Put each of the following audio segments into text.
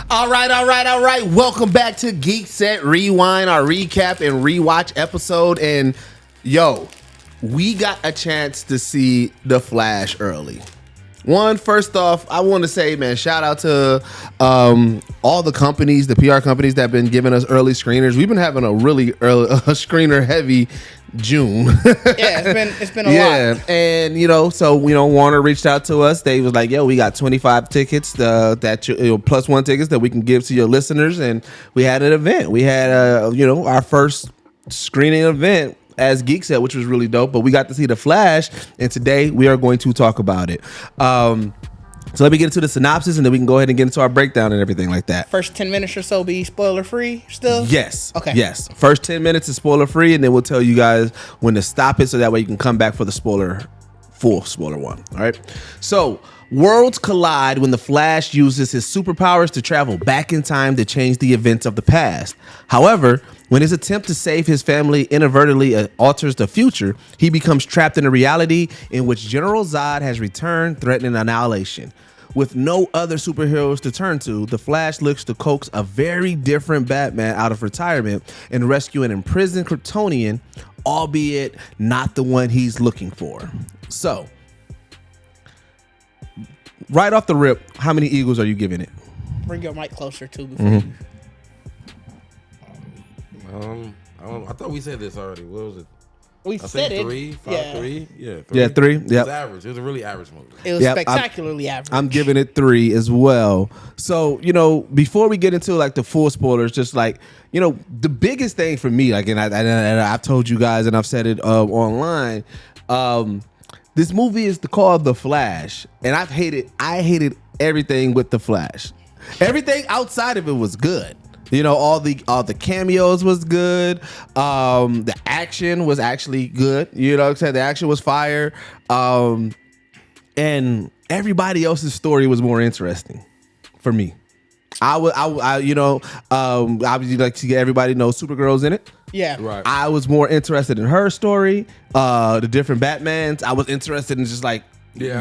All right. Welcome back to Geekset Rewind, our recap and rewatch episode. And yo, we got a chance to see The Flash early. First off, I want to say, man, shout out to all the companies, the PR companies that have been giving us early screeners. We've been having a really early screener heavy June. It's been a lot. Yeah, and Warner reached out to us. They was like, "Yo, we got 25 tickets plus one tickets that we can give to your listeners." And we had an event. We had our first screening event as Geekset, which was really dope. But we got to see The Flash, and today we are going to talk about it. So let me get into the synopsis, and then we can go ahead and get into our breakdown and everything like that. First 10 minutes or so be spoiler free still? Yes. Okay. Yes. First 10 minutes is spoiler free, and then we'll tell you guys when to stop it so that way you can come back for the full spoiler one. All right. So worlds collide when the Flash uses his superpowers to travel back in time to change the events of the past. However, when his attempt to save his family inadvertently alters the future, he becomes trapped in a reality in which General Zod has returned, threatening annihilation. With no other superheroes to turn to, the Flash looks to coax a very different Batman out of retirement and rescue an imprisoned Kryptonian, albeit not the one he's looking for. So, right off the rip, how many Eagles are you giving it? Bring your mic closer too before you. I thought we said this already. What was it? We said it. 3, 5, yeah. 3. Yeah, 3. Yeah, 3. It was average. It was a really average movie. It was spectacularly average. I'm giving it 3 as well. So, before we get into like the full spoilers, just like, the biggest thing for me, like, and I've told you guys and I've said it online, this movie is called The Flash, and I hated everything with The Flash. Everything outside of it was good. All the cameos was good. The action was actually good. The action was fire. And everybody else's story was more interesting for me. Obviously, like to get everybody knows Supergirl's in it. Yeah, right. I was more interested in her story. The different Batmans. I was interested in just like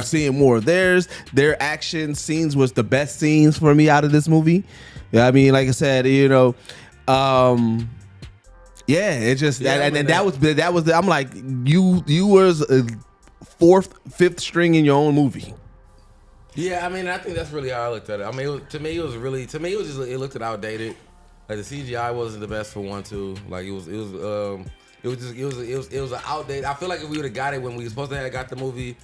seeing more of theirs. Their action scenes was the best scenes for me out of this movie. Yeah, I mean, like I said, it just that was I'm like, you was fourth, fifth string in your own movie. Yeah, I mean, I think that's really how I looked at it. I mean, it looked outdated. Like the CGI wasn't the best for 1, 2. Like it was an outdated. I feel like if we would have got it when we were supposed to have got the movie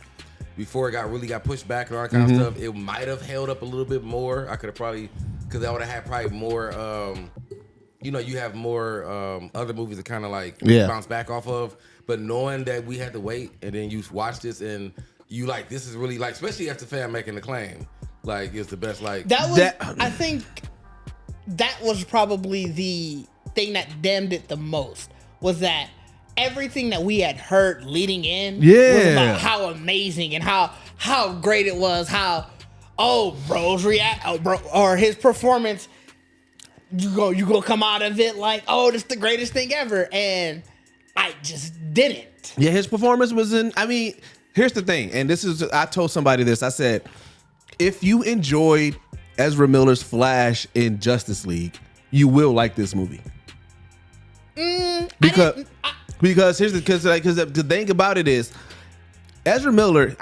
before it got pushed back and all that kind of stuff, it might have held up a little bit more. I could have probably, because I would have had probably more, you have more other movies to kind of like bounce back off of. But knowing that we had to wait and then you watch this and you like, this is really like, especially after fan making the claim, like it's the best. Like I think that was probably the thing that damned it the most, was that everything that we had heard leading in was about how amazing and how great it was, how or his performance, you go come out of it like, this is the greatest thing ever, and I just didn't. Yeah, his performance was here's the thing, and I told somebody this. I said, if you enjoyed Ezra Miller's Flash in Justice League, you will like this movie. Because the thing about it is, Ezra Miller,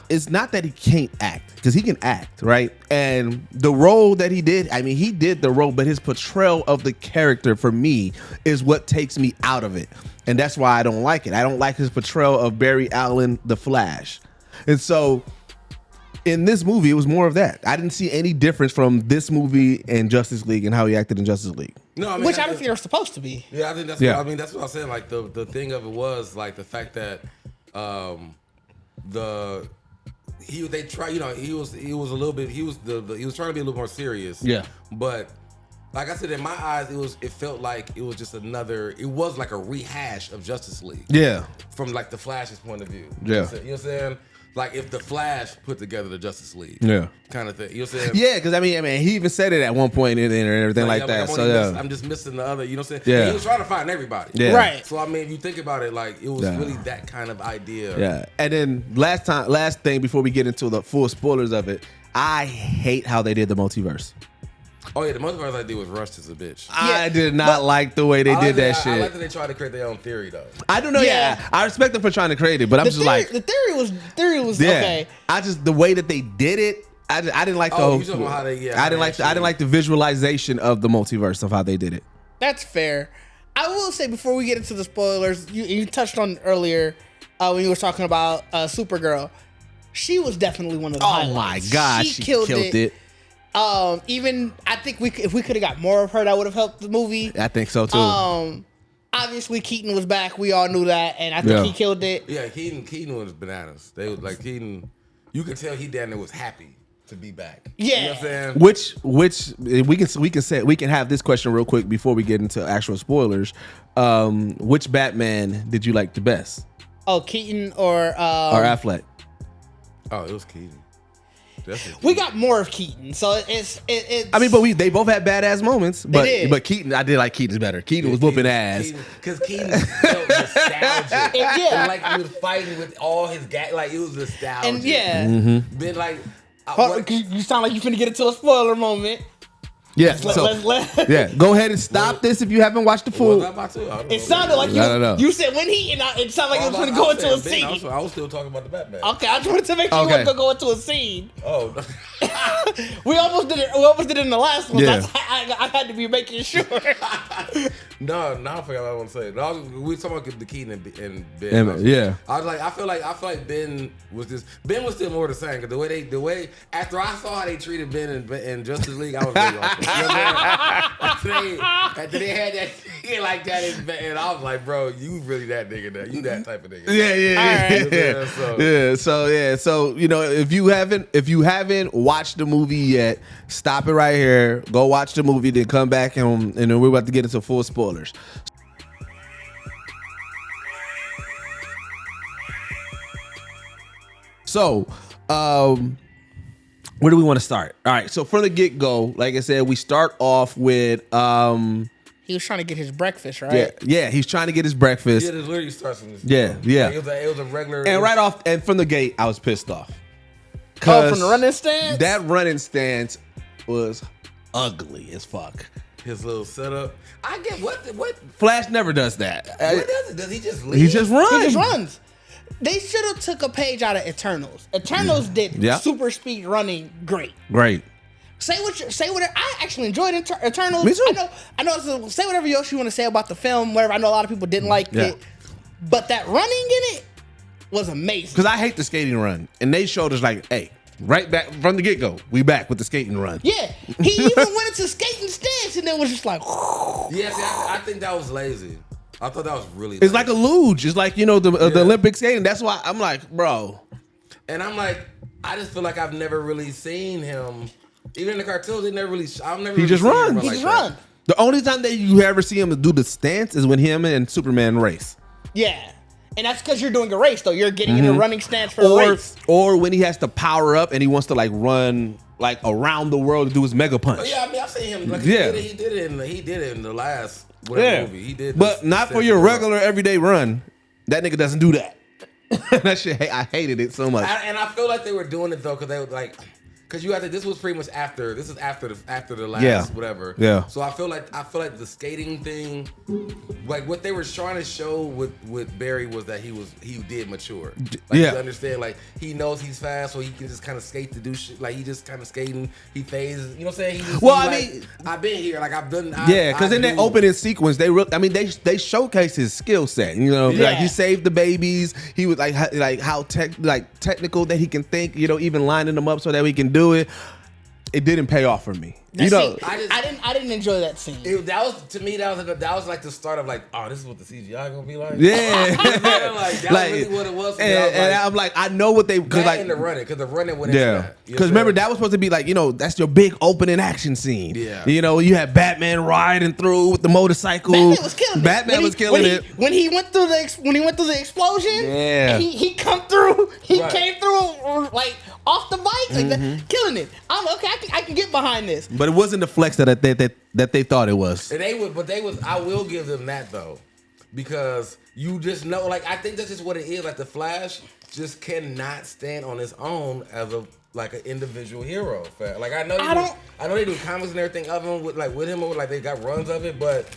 it's not that he can't act, because he can act, right? And the role that he did, he did the role, but his portrayal of the character for me is what takes me out of it. And that's why I don't like it. I don't like his portrayal of Barry Allen, the Flash. And so in this movie, it was more of that. I didn't see any difference from this movie and Justice League and how he acted in Justice League. No, which I don't think they're supposed to be. Yeah, I think that's that's what I was saying. Like the thing of it was like the fact that he was trying to be a little more serious. Yeah. But like I said, in my eyes, it felt like it was just it was like a rehash of Justice League. Yeah. From like the Flash's point of view. Yeah. You know what I'm saying? Like if the Flash put together the Justice League, kind of thing. You know what I'm saying? Yeah, because he even said it at one point and everything like that. I'm just missing the other. You know what I'm saying? Yeah. And he was trying to find everybody. Yeah. Right. So if you think about it, like it was really that kind of idea. Yeah. And then last thing before we get into the full spoilers of it, I hate how they did the multiverse. Oh yeah, the multiverse idea was rushed as a bitch. I did not like the way they did that shit. I like that they tried to create their own theory though. I don't know. Yeah, I respect them for trying to create it, but I'm just like the theory was okay. I just the way that they did it. I didn't like the whole. You talking about how they, I didn't like the visualization of the multiverse of how they did it. That's fair. I will say before we get into the spoilers, you touched on earlier when you were talking about Supergirl. She was definitely one of the highlights. Oh my god, she killed it. Even I think if we could have got more of her, that would have helped the movie. I think so too. Obviously Keaton was back. We all knew that, and I think he killed it. Yeah, Keaton was bananas. They was like Keaton. You could tell he down there was happy to be back. Yeah. You know what I'm saying? Which we can have this question real quick before we get into actual spoilers. Which Batman did you like the best? Oh, Keaton or Affleck? Oh, it was Keaton. We got more of Keaton, so it's. I mean, but they both had badass moments. But did. But Keaton, I did like Keaton's better. Keaton was whooping ass. Because Keaton felt nostalgic. Yeah, like he was fighting with all his like it was nostalgic. And yeah, Been like. You sound like you finna get into a spoiler moment. Yeah, let's go ahead and stop this if you haven't watched the full. It sounded like you said when it sounded like it was going to go into a scene. I was still talking about the Batman. Okay, I just wanted to make sure you weren't going to go into a scene. Oh, we almost did it. We almost did it in the last one. Yeah. I had to be making sure. No, I forgot what I want to say. No, we were talking about the Keaton and Ben. Yeah, I was like, I feel like Ben was still more the same because the way after I saw how they treated Ben in Justice League, I was really off. You know after they had that thing like that, and I was like, bro, you really that nigga now. You that type of nigga. Yeah. So you know, if you haven't watched the movie yet, stop it right here. Go watch the movie, then come back and then we're about to get into full spoilers. So, where do we want to start? All right. So from the get-go, like I said, we start off with he was trying to get his breakfast, right? Yeah. He's trying to get his breakfast. Yeah, this literally starts from this. Yeah. It was a regular. And right off, and from the gate, I was pissed off. From the running stance? That running stance was ugly as fuck. His little setup. I get what Flash never does that. What does it? Does he just leave? He just runs. He just runs. They should have took a page out of Eternals. Eternals did super speed running great. Say whatever. I actually enjoyed Eternals. Me too. I know. Say whatever else you want to say about the film. Whatever. I know a lot of people didn't like it, but that running in it was amazing. Because I hate the skating run, and they showed us like, hey, right back from the get go, we back with the skating run. Yeah, he even went into skating stance, and then was just like, yeah. See, I think that was lazy. I thought that was really. It's like a luge. It's like, you know, the Olympic skating. That's why I'm like, bro. And I'm like, I just feel like I've never really seen him. Even in the cartoons, they never really. I've never. He really just runs. He just runs. The only time that you ever see him do the stance is when him and Superman race. Yeah. And that's because you're doing a race, though. You're getting in a running stance for a race. Or when he has to power up and he wants to like run like around the world to do his mega punch. But yeah, I mean, I've seen him. Like, he did it in the last movie. He did, but not for your regular everyday run. That nigga doesn't do that. That shit, I hated it so much. And I feel like they were doing it though because they were like. Because you have to. This was pretty much after. This is after the last whatever. Yeah. So I feel like the skating thing, like what they were trying to show with Barry was that he did mature. Like, you understand? Like he knows he's fast, so he can just kind of skate to do shit. Like he just kind of skating. He phases. You know what I'm saying? I've been here. Like I've done. Because in that opening sequence, they showcase his skill set. You know, like he saved the babies. He was like how technical that he can think. You know, even lining them up so that we can do it. It didn't pay off for me. I didn't enjoy that scene. That was like the start of like, oh, this is what the CGI gonna be like. Yeah, that was really what it was. And I'm like, I know what they because like the running went into that. Because remember that was supposed to be like, you know, that's your big opening action scene. Yeah, you know, you had Batman riding through with the motorcycle. Batman was killing it. When he went through the explosion, he come through. He came through like off the bike, like that, killing it. I'm okay. I can get behind this. But it wasn't the flex that they thought it was. And I will give them that though, because you just know, like I think that's just what it is. Like the Flash just cannot stand on his own as a like an individual hero. Like I know they do comics and everything of him with him, or like they got runs of it, but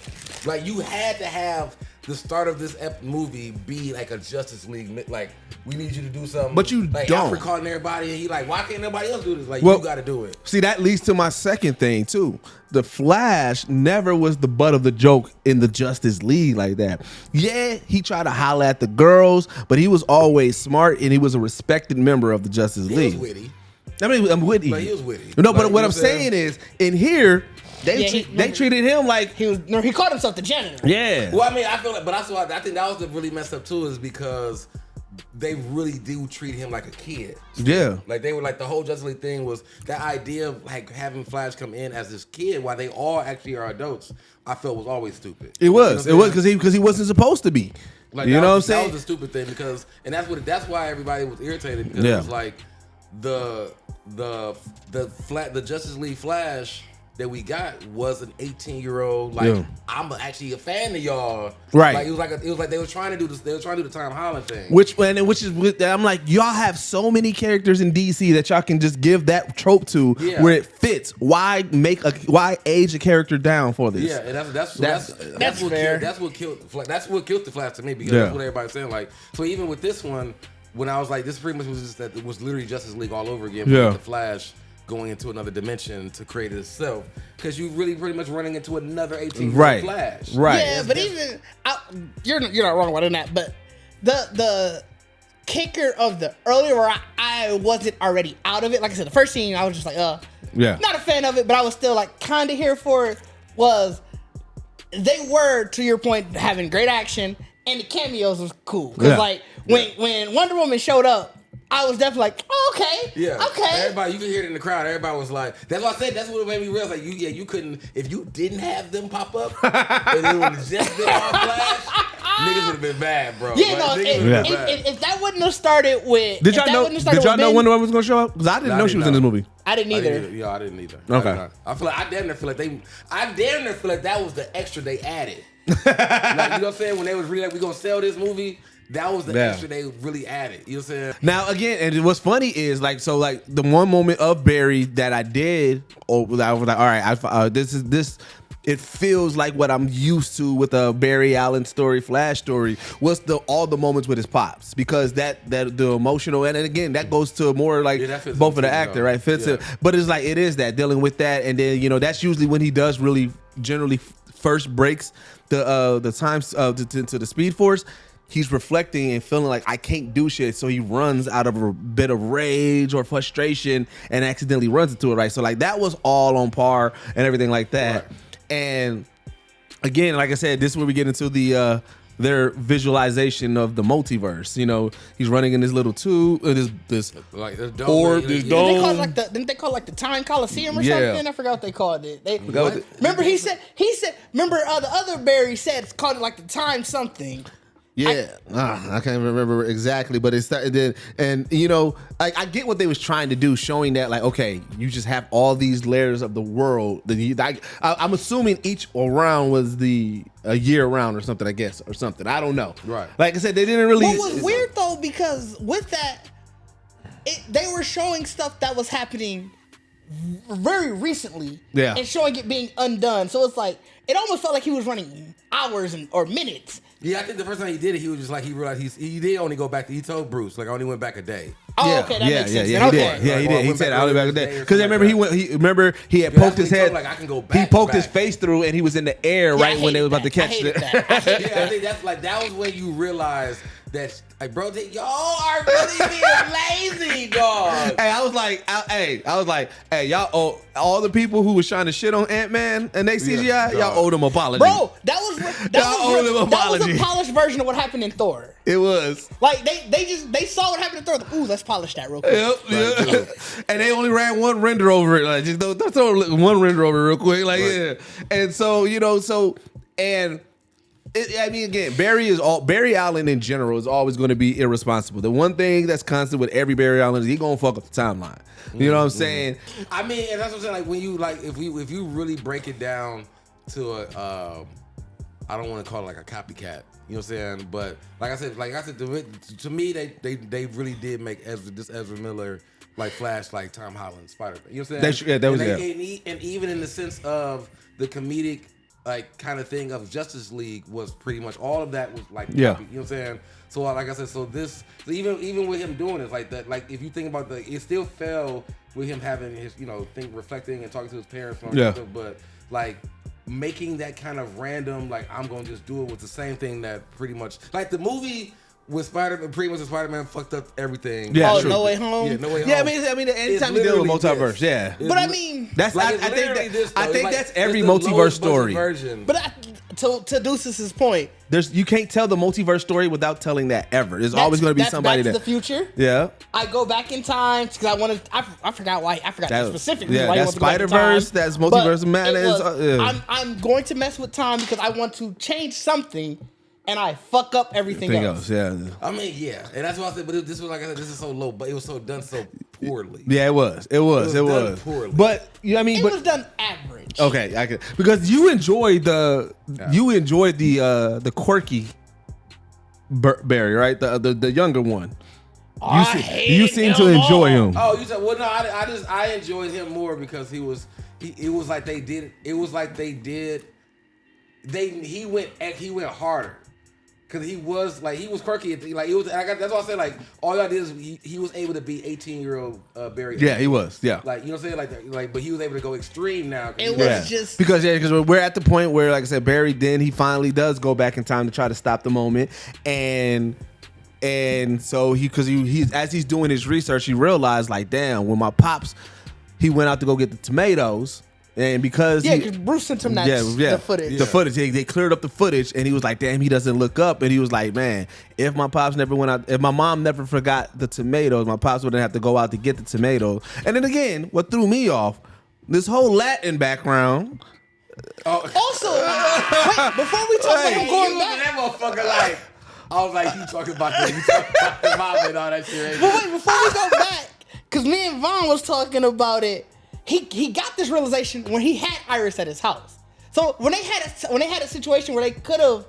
like you had to have the start of this movie be like a Justice League, like we need you to do something. But you like don't. Alfred calling everybody, and he like, why can't nobody else do this? Like Well, you got to do it. See, that leads to my second thing too. The Flash never was the butt of the joke in the Justice League like that. Yeah, he tried to holler at the girls, but he was always smart and he was a respected member of the Justice League. He was witty. I mean, I'm witty. But he was witty. No, like, but what I'm saying is, in here, they treated him like he called himself the janitor. Yeah. Well, I mean, I feel like, but I think that was the really messed up too, is because they really do treat him like a kid. Yeah. Like they were like the whole Justice League thing was that idea of like having Flash come in as this kid while they all actually are adults. I felt was always stupid. It was. It was because he wasn't supposed to be. Like, you know what I'm saying? That was a stupid thing that's why everybody was irritated, because it was like the Justice League Flash that we got was an 18-year-old. Like I'm actually a fan of y'all. Right. Like it was like they were trying to do this. They were trying to do the Tom Holland thing. Which is I'm like, y'all have so many characters in DC that y'all can just give that trope to where it fits. Why age a character down for this? Yeah, and that's what fair. killed the Flash to me, because that's what everybody's saying. Like, so even with this one, when I was like, this pretty much was just that it was literally Justice League all over again. With the Flash going into another dimension to create it itself, because you really pretty much running into another 18-year-old Flash. Right. Yeah, but even you're not wrong about that. But the kicker of the earlier where I wasn't already out of it. Like I said, the first scene I was just like, not a fan of it, but I was still like kind of here for it. Was they were, to your point, having great action, and the cameos was cool, because when Wonder Woman showed up, I was definitely like, okay. Everybody, you could hear it in the crowd. Everybody was like, that's what I said. That's what made me realize, like, you couldn't, if you didn't have them pop up, and it was just been all Flash, niggas would have been bad, bro. Yeah, no, if that wouldn't have started with, did y'all know Wonder Woman was gonna show up? Because I didn't know she was in this movie. I didn't either. I didn't either. Okay. I damn near feel like that was the extra they added. Like, you know what I'm saying? When they was really like, we gonna sell this movie. That was the extra they really added. You know what I'm saying? Now again, and what's funny is the one moment of Barry that I did, I was like, all right, this. It feels like what I'm used to with a Barry Allen story, Flash story. Was all the moments with his pops, because that the emotional, and again that goes to more like both of the actor, right? Fits it, but it's like it is that dealing with that, and then that's usually when he does really generally first breaks the times to the Speed Force. He's reflecting and feeling like I can't do shit, so he runs out of a bit of rage or frustration and accidentally runs into it, right? So like that was all on par and everything like that. Right. And again, like I said, this is where we get into their visualization of the multiverse. He's running in this little tube, this like this orb, this dome. Didn't they call it like the Time Coliseum or something? I forgot what they called it. Remember he said remember the other Barry said it's called it like the Time something. Yeah, I can't remember exactly, but it started then, and I get what they was trying to do, showing that like, okay, you just have all these layers of the world. I'm assuming each round was a year round or something, I guess, or something. I don't know. Right. Like I said, they didn't really. What was weird though, because with that, they were showing stuff that was happening very recently, and showing it being undone. So it's like it almost felt like he was running hours or minutes. Yeah, I think the first time he did it, he was just like, he realized he did only go back. He told Bruce, like, I only went back a day. Oh, okay, that makes sense. Yeah, he did. Yeah, he did. He said, I only back a day. Because I remember he had poked his head. Like, I can go back. He poked his face through, and he was in the air right when they was about to catch it. I think that was when you realized that, like, bro, y'all are really being lazy, dog. Hey, I was like, hey, y'all, all the people who was trying to shit on Ant-Man and they CGI, y'all owe them apology. Bro, that was a polished version of what happened in Thor. It was. Like, they saw what happened in Thor. Like, ooh, let's polish that real quick. Yep. And they only ran one render over it. Like, just throw one render over it real quick. Like, yeah. And so, again, Barry Allen in general is always going to be irresponsible. The one thing that's constant with every Barry Allen is he gonna fuck up the timeline. You know what I'm saying? I mean, and that's what I'm saying. Like, when you if you really break it down to I don't want to call it like a copycat. You know what I'm saying? But like I said, to me, they really did make Ezra Miller like Flash, like Tom Holland, Spider-Man. You know what I'm saying? And even in the sense of the comedic like kind of thing of Justice League was pretty much all of that was like copy, you know what I'm saying? So like I said, so even with him doing it like that, like if you think about it still fell with him having his reflecting and talking to his parents, but like making that kind of random like I'm gonna just do it was the same thing that pretty much like the movie. With Spider-Man, pretty much Spider-Man fucked up everything. Yeah, No Way Home. Yeah, No Way Home. Yeah, I mean, anytime you deal with multiverse, But I mean, that's like I think that's every multiverse story. But to Deuces' point, You can't tell the multiverse story without telling that ever. There's always going to be somebody that's the future. Yeah. I go back in time because I wanted. I forgot why. I forgot specifically why. That's Spider-Verse. That's multiverse of madness. I'm going to mess with time because I want to change something. And I fuck up everything else. Yeah. I mean, yeah, and that's why I said. But this was like I said, this is so low, but it was so done so poorly. Yeah, it was. It was poorly. But it was done average. Okay, I could because you enjoyed the quirky Barry, right? The younger one. You seem to enjoy him. Oh, you said well? No, I enjoyed him more because he was like they did. It was like they did. He went harder. Cause he was quirky, like he was. That's why I said like all y'all did is he was able to be 18-year-old Barry. Yeah, he was. Yeah, like you know what I'm saying, like but he was able to go extreme now. It was just because we're at the point where, like I said, Barry then he finally does go back in time to try to stop the moment, and so he as he's doing his research, he realized like, damn, when my pops he went out to go get the tomatoes. And because Bruce sent him the footage. The footage. They cleared up the footage, and he was like, "Damn, he doesn't look up." And he was like, "Man, if my pops never went out, if my mom never forgot the tomatoes, my pops wouldn't have to go out to get the tomatoes." And then again, what threw me off, this whole Latin background. Also, wait, before we talk about going back, that motherfucker like, I was like, you talking about the mom and all that shit. But wait, before we go back, because me and Vaughn was talking about it. He got this realization when he had Iris at his house. So when they had a situation where they could have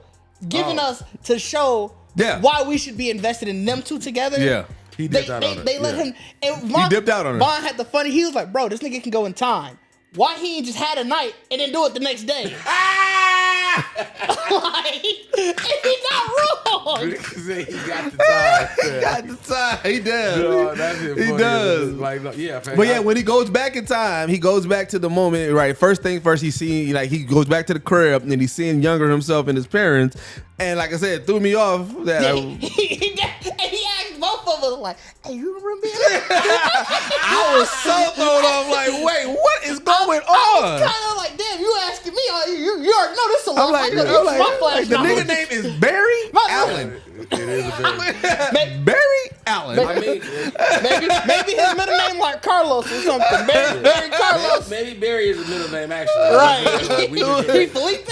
given us to show why we should be invested in them two together. Yeah, he dipped out on it. They let him. And he dipped out on it. Vaughn had the funny. He was like, "Bro, this nigga can go in time. Why he ain't just had a night and then do it the next day?" Like, he's not wrong. Because he got the time. He got the time. He does. No, that's it. He does. Like, yeah. But yeah, when he goes back in time, he goes back to the moment. Right. First thing first, he's seeing he goes back to the crib and he's seeing younger himself and his parents. And like I said, it threw me off. That he asked both of us like, "Hey, you remember?" I was so thrown off. Like, wait, what is going on? I was kind of like, damn, you asking me? You already know this a lot. I'm like, the nigga name is Barry Allen. It is a Barry. Barry Allen. I mean, maybe his middle name like Carlos or something. Barry Carlos. Maybe Barry is his middle name actually. Right. He Felipe?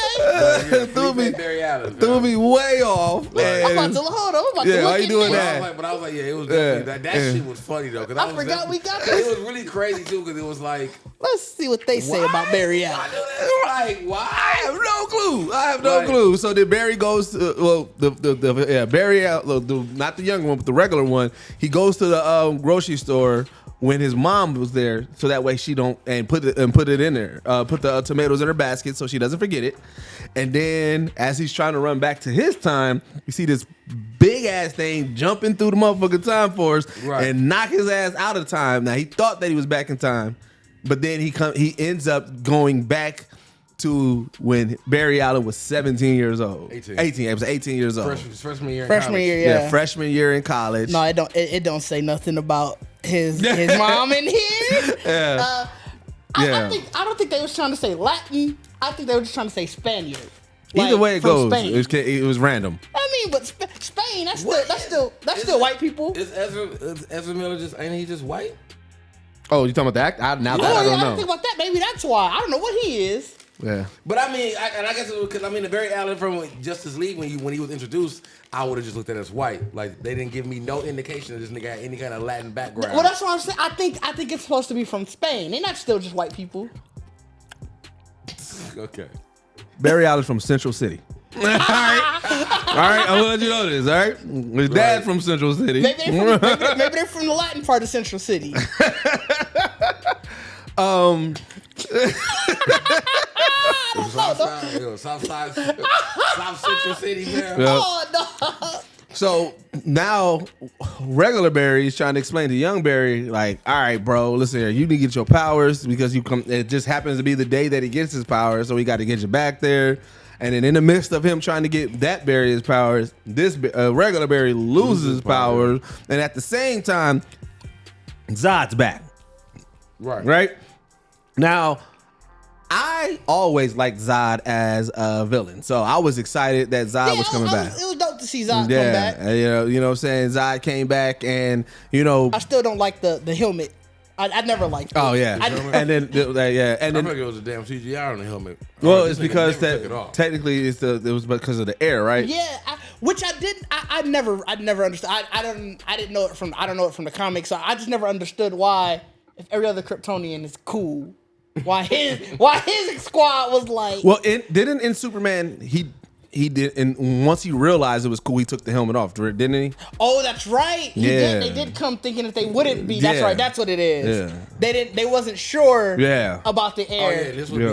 Barry Allen. Threw me way off. I'm about to hold on. I'm about to look how you doing that? But I was like, yeah, it was definitely that shit was funny though. I forgot we got this. It was really crazy too because it was like, let's see what they say about Barry Allen. Like, why? I have no clue. So then Barry goes to Barry Allen, not the younger one, but the regular one. He goes to the grocery store when his mom was there, so that way she don't put it in there. Put the tomatoes in her basket so she doesn't forget it. And then as he's trying to run back to his time, you see this big ass thing jumping through the motherfucking time force and knock his ass out of time. Now he thought that he was back in time, but then he ends up going back to when Barry Allen was 17 years old. 18. It was 18 years old. Freshman year. Yeah. Freshman year in college. No, it don't say nothing about his mom in here. Yeah. I don't think they was trying to say Latin. I think they were just trying to say Spaniard. Either way it goes, it was random. I mean, but Spain, that's still white people. Is Ezra Miller ain't he just white? Oh, you talking about the act? I don't know. I don't think about that. Maybe that's why. I don't know what he is. Yeah. But I mean, I guess it was because the Barry Allen from Justice League when he was introduced, I would have just looked at it as white. Like they didn't give me no indication that this nigga had any kind of Latin background. Well, that's what I'm saying. I think it's supposed to be from Spain. They're not still just white people. Okay. Barry Allen from Central City. All right, I'm gonna let you know this. All right, his dad from Central City. Maybe they're from the Latin part of Central City. South Central City, man. Yeah. Oh no. So now, regular Barry is trying to explain to young Barry, like, all right, bro, listen here, you need to get your powers because you come. It just happens to be the day that he gets his powers, so we got to get you back there. And then in the midst of him trying to get that Barry his powers, this regular Barry loses powers, and at the same time, Zod's back. Right now. I always liked Zod as a villain, so I was excited that Zod was coming back. It was dope to see Zod come back. You know what I'm saying? Zod came back, and I still don't like the helmet. I never liked it. Oh yeah, and then I think it was a damn CGI on the helmet. Well, it's because technically it was because of the air, right? Yeah, which I didn't. I never understood. I didn't know it from. I don't know it from the comics. So I just never understood why, if every other Kryptonian is cool, why his squad was like. Well, didn't in Superman he did, and once he realized it was cool, he took the helmet off, didn't he? Oh, that's right. Yeah. They did come thinking that they wouldn't be. That's Yeah. right. That's what it is. Yeah. They wasn't sure. Yeah. About the air. Oh yeah,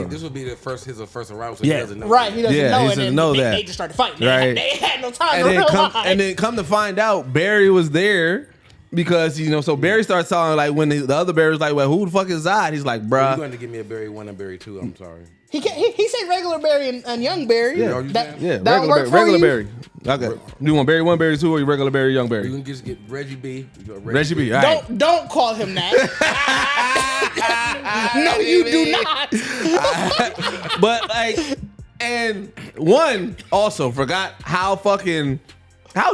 this would be his first arrival. So Yeah. he doesn't know. Right. He doesn't Yeah, know. he And doesn't then know that. They just started fighting. Right. They had no time to realize. And then come to find out, Barry was there. Because, so Barry starts talking like when the other Barry was like, well, who the fuck is Zod? He's like, bruh. You're going to give me a Barry 1 and Barry 2. I'm sorry. He said regular Barry and young Barry. Yeah, that regular Barry. Okay. You want Barry 1, Barry 2, or you regular Barry, young Barry? You can just get Reggie B. Reggie B. All right. Don't call him that. No, you do not. But and one also forgot how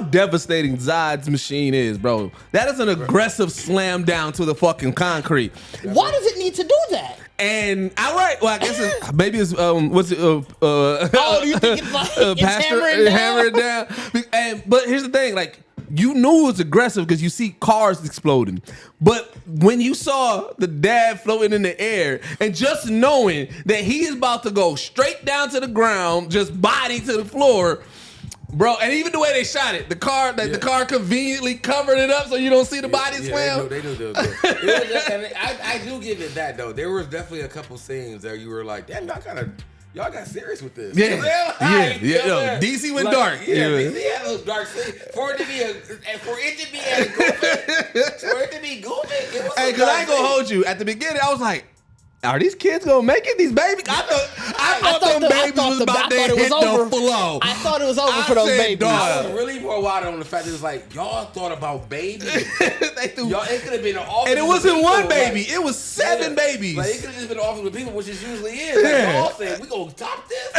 devastating Zod's machine is, bro. That is an aggressive slam down to the fucking concrete. Why does it need to do that? And well, I guess maybe it's what's it? Do you think it's like it's hammering down? But here's the thing, like, you knew it was aggressive because you see cars exploding. But when you saw the dad floating in the air and just knowing that he is about to go straight down to the ground, just body to the floor. Bro, and even the way they shot it, the car conveniently covered it up so you don't see the body swim. No, they do. I do give it that though. There was definitely a couple scenes that you were like, damn, y'all got serious with this. Yeah. DC went dark. Yeah, DC had those dark scenes. For it to be goofy, it was. Hey, cause I ain't gonna hold you. At the beginning, I was like, are these kids gonna make it? These babies? I thought them babies was about to hit the flow. I thought it was over for those babies. I was really more wild on the fact that it was like, y'all thought about babies. It could have been an office. And it wasn't one baby. It was 7 babies. Like, it could have just been an office with people, which it usually is. Like, y'all said, we gonna top this?